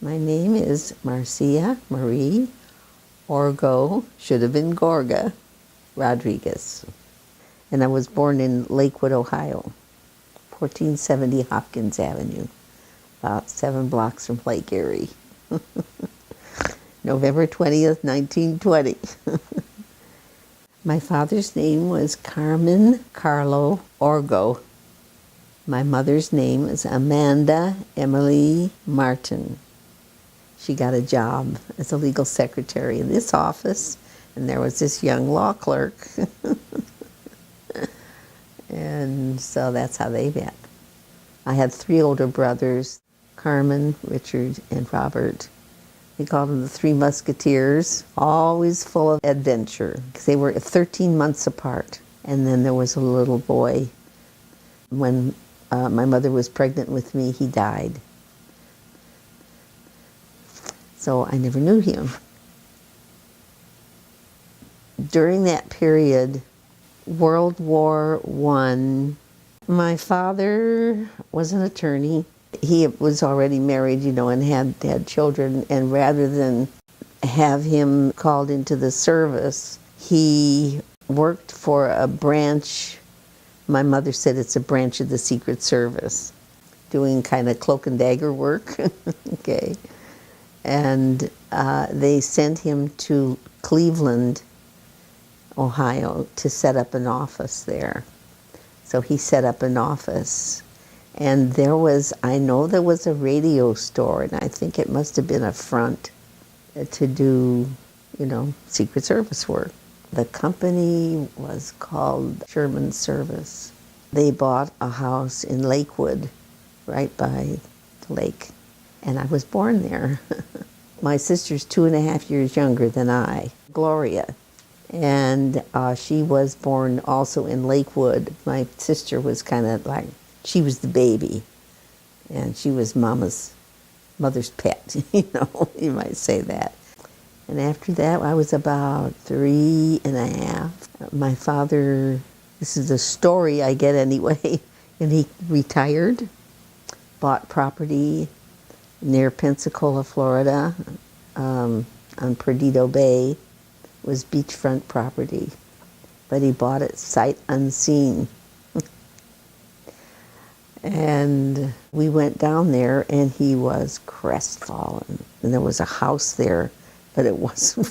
My name is Marcia Marie Orgo, should have been Gorga, Rodriguez. And I was born in Lakewood, Ohio, 1470 Hopkins Avenue, about 7 blocks from Lake Erie. November 20th, 1920. My father's name was Carmen Carlo Orgo. My mother's name is Amanda Emily Martin. She got a job as a legal secretary in this office, and there was this young law clerk. And so that's how they met. I had 3 older brothers, Carmen, Richard, and Robert. We called them the 3 Musketeers, always full of adventure, because they were 13 months apart. And then there was a little boy. When my mother was pregnant with me, he died. So I never knew him. During that period, World War I, my father was an attorney. He was already married, and had children, and rather than have him called into the service, he worked for a branch. My mother said it's a branch of the Secret Service, doing kind of cloak and dagger work. Okay. And they sent him to Cleveland, Ohio, to set up an office there. So he set up an office. And I know there was a radio store, and I think it must have been a front to do, Secret Service work. The company was called Sherman Service. They bought a house in Lakewood, right by the lake, and I was born there. My sister's 2.5 years younger than I, Gloria, and she was born also in Lakewood. My sister was kind of like, she was the baby, and she was mother's pet, you might say that. And after that, I was about 3.5. My father, this is the story I get anyway, and he retired, bought property near Pensacola, Florida, on Perdido Bay. It was beachfront property, but he bought it sight unseen. And we went down there, and he was crestfallen. And there was a house there, but it wasn't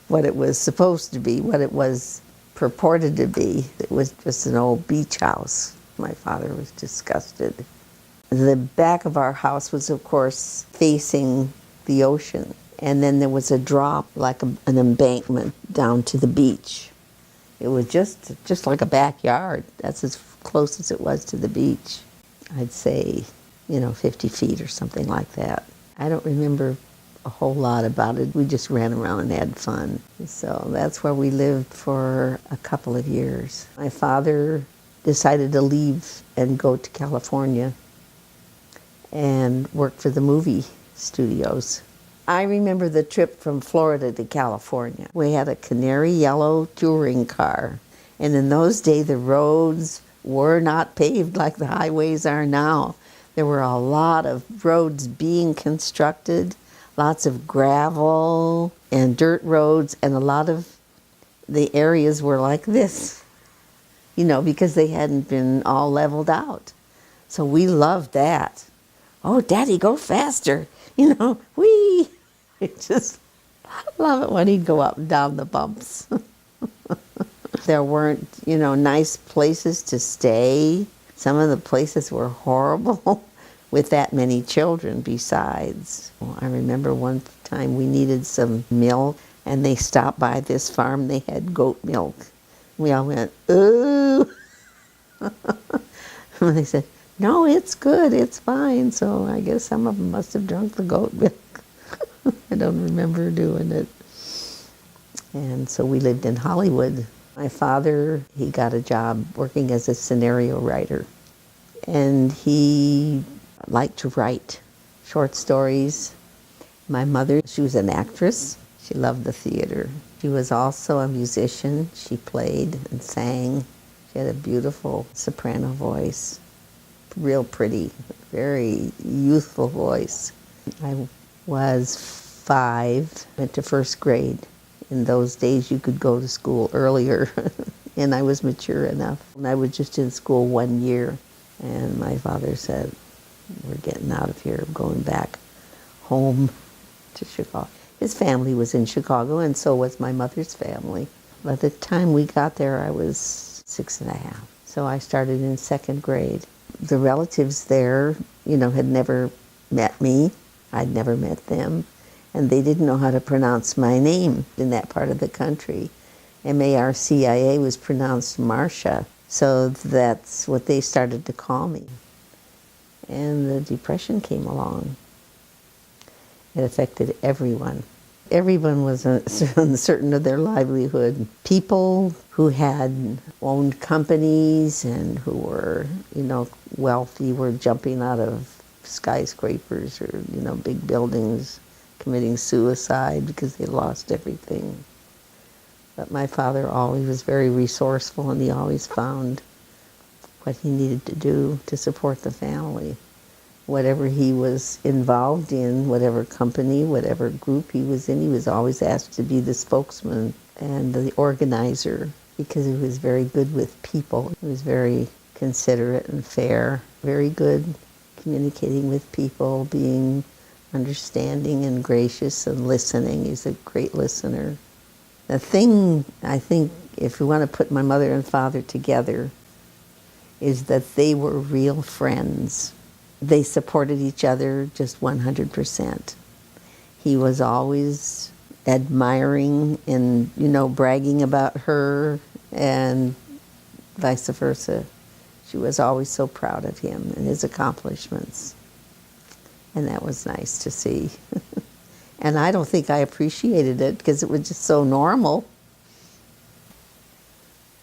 what it was supposed to be, what it was purported to be. It was just an old beach house. My father was disgusted. The back of our house was, of course, facing the ocean. And then there was a drop, like an embankment down to the beach. It was just like a backyard. That's as close as it was to the beach. I'd say, 50 feet or something like that. I don't remember a whole lot about it. We just ran around and had fun. So that's where we lived for a couple of years. My father decided to leave and go to California and work for the movie studios. I remember the trip from Florida to California. We had a canary yellow touring car, and in those days the roads were not paved like the highways are now. There were a lot of roads being constructed, lots of gravel and dirt roads, and a lot of the areas were like this, because they hadn't been all leveled out. So we loved that. Oh, Daddy, go faster. Whee! I just love it when he'd go up and down the bumps. There weren't, nice places to stay. Some of the places were horrible with that many children besides. I remember one time we needed some milk, and they stopped by this farm. They had goat milk. We all went, ooh. And they said, no, it's good, it's fine. So I guess some of them must have drunk the goat milk. I don't remember doing it. And so we lived in Hollywood. My father, he got a job working as a scenario writer. And he liked to write short stories. My mother, she was an actress. She loved the theater. She was also a musician. She played and sang. She had a beautiful soprano voice. Real pretty, very youthful voice. I was 5, went to first grade. In those days, you could go to school earlier, and I was mature enough. And I was just in school 1 year, and my father said, "We're getting out of here, going back home to Chicago." His family was in Chicago, and so was my mother's family. By the time we got there, I was 6 and a half. So I started in second grade. The relatives there, had never met me. I'd never met them. And they didn't know how to pronounce my name in that part of the country. Marcia was pronounced Marcia. So that's what they started to call me. And the Depression came along. It affected everyone. Everyone was uncertain of their livelihood. People who had owned companies and who were, wealthy were jumping out of skyscrapers or, big buildings, committing suicide because they lost everything. But my father always was very resourceful, and he always found what he needed to do to support the family. Whatever he was involved in, whatever company, whatever group he was in, he was always asked to be the spokesman and the organizer because he was very good with people. He was very considerate and fair, very good communicating with people, being understanding and gracious and listening. He's a great listener. The thing, I think, if we want to put my mother and father together, is that they were real friends. They supported each other just 100%. He was always admiring and, bragging about her, and vice versa. She was always so proud of him and his accomplishments. And that was nice to see. And I don't think I appreciated it because it was just so normal.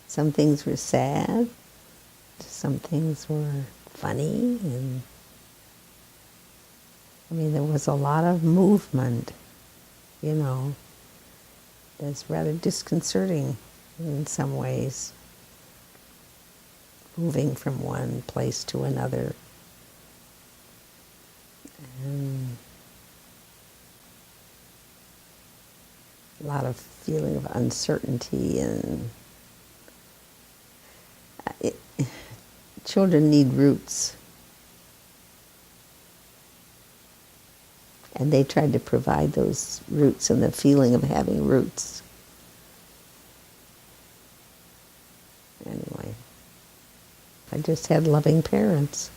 Some things were sad. Some things were funny, and there was a lot of movement, that's rather disconcerting in some ways, moving from one place to another. And a lot of feeling of uncertainty, and children need roots. And they tried to provide those roots and the feeling of having roots. Anyway, I just had loving parents.